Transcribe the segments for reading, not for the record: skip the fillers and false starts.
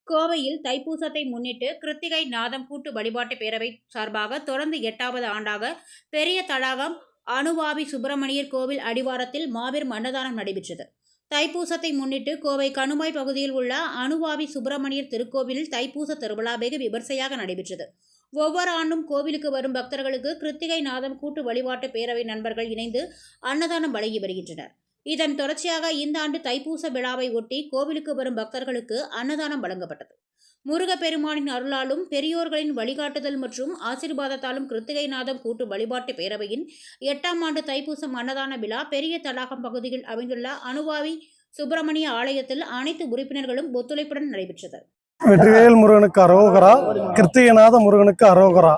கோவையில் தைப்பூசத்தை முன்னிட்டு கிருத்திகை நாதம் கூட்டு வழிபாட்டு பேரவை சார்பாக தொடர்ந்து 8வது ஆண்டாக பெரிய தடாகம் அனுவாவி சுப்பிரமணியர் கோவில் அடிவாரத்தில் மாபெரும் அன்னதானம் நடைபெற்றது. தைப்பூசத்தை முன்னிட்டு கோவை கணுமாய் பகுதியில் உள்ள அனுவாவி சுப்பிரமணியர் திருக்கோவிலில் தைப்பூச திருவிழா வெகு விமர்சையாக நடைபெற்றது. ஒவ்வொரு ஆண்டும் கோவிலுக்கு வரும் பக்தர்களுக்கு கிருத்திகை நாதம் கூட்டு வழிபாட்டு பேரவை நண்பர்கள் இணைந்து அன்னதானம் வழங்கி வருகின்றனர். இதன் தொடர்ச்சியாக இந்த ஆண்டு தைப்பூச விழாவை ஒட்டி கோவிலுக்கு வரும் பக்தர்களுக்கு அன்னதானம் வழங்கப்பட்டது. முருகப்பெருமானின் அருளாலும் பெரியோர்களின் வழிகாட்டுதல் மற்றும் ஆசீர்வாதத்தாலும் கிருத்திகை நாதம் கூட்டு வழிபாட்டு பேரவையின் 8ஆம் ஆண்டு தைப்பூசம் அன்னதான விழா பெரிய தடாகம் பகுதியில் அமைந்துள்ள அனுவாவி சுப்பிரமணிய ஆலயத்தில் அனைத்து உறுப்பினர்களும் ஒத்துழைப்புடன் நடைபெற்றது. வெற்றிவேல் முருகனுக்கு அரோகரா, கிருத்திகைநாத முருகனுக்கு அரோகரா.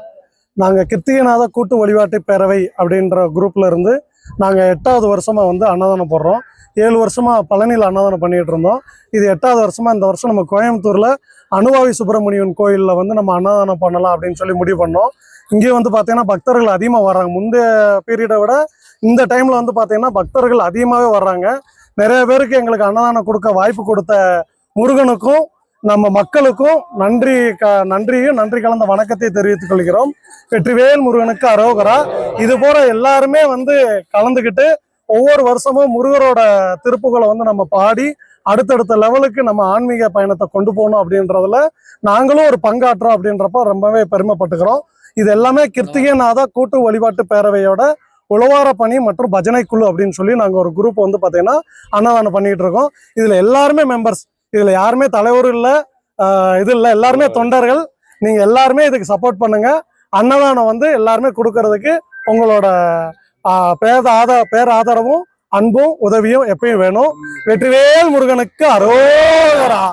நாங்கள் கிருத்திகைநாத கூட்டு வழிபாட்டு பேரவை அப்படின்ற குரூப்ல இருந்து நாங்கள் 8வது வருஷமாக அன்னதானம் போடுறோம். 7 வருஷமாக பழனியில் அன்னதானம் பண்ணிகிட்டு இருந்தோம். இது 8வது வருஷமாக இந்த வருஷம் நம்ம கோயம்புத்தூரில் அனுவாவி சுப்பிரமணியன் கோயிலில் நம்ம அன்னதானம் பண்ணலாம் அப்படின்னு சொல்லி முடிவு பண்ணோம். இங்கே பார்த்தீங்கன்னா பக்தர்கள் அதிகமாக வர்றாங்க. முந்தைய பீரியடை விட இந்த டைமில் பார்த்தீங்கன்னா பக்தர்கள் அதிகமாகவே வர்றாங்க. நிறைய பேருக்கு எங்களுக்கு அன்னதானம் கொடுக்க வாய்ப்பு கொடுத்த முருகனுக்கும் நம்ம மக்களுக்கும் நன்றி கலந்த வணக்கத்தை தெரிவித்துக் கொள்கிறோம். வெற்றிவேல் முருகனுக்கு அரோகரா. இது போல எல்லாருமே கலந்துக்கிட்டு ஒவ்வொரு வருஷமும் முருகரோட திருப்புகளை நம்ம பாடி அடுத்தடுத்த லெவலுக்கு நம்ம ஆன்மீக பயணத்தை கொண்டு போகணும் அப்படின்றதுல நாங்களும் ஒரு பங்காற்றோம் அப்படின்றப்ப ரொம்பவே பெருமைப்பட்டுக்கிறோம். இது எல்லாமே கிருத்திகைநாத கூட்டு வழிபாட்டு பேரவையோட உழவார பணி மற்றும் பஜனை குழு அப்படின்னு சொல்லி நாங்கள் ஒரு குரூப் பார்த்தீங்கன்னா அன்னதானம் பண்ணிட்டு இருக்கோம். இதுல எல்லாருமே மெம்பர்ஸ், இதுல யாருமே தலைவர் இல்லை, இது இல்லை, எல்லாருமே தொண்டர்கள். நீங்க எல்லாருமே இதுக்கு சப்போர்ட் பண்ணுங்க. அன்னதானம் எல்லாருமே கொடுக்கறதுக்கு உங்களோட பேராதரவும் அன்பும் உதவியும் எப்பயும் வேணும். வெற்றிவேல் முருகனுக்கு அரோகரா.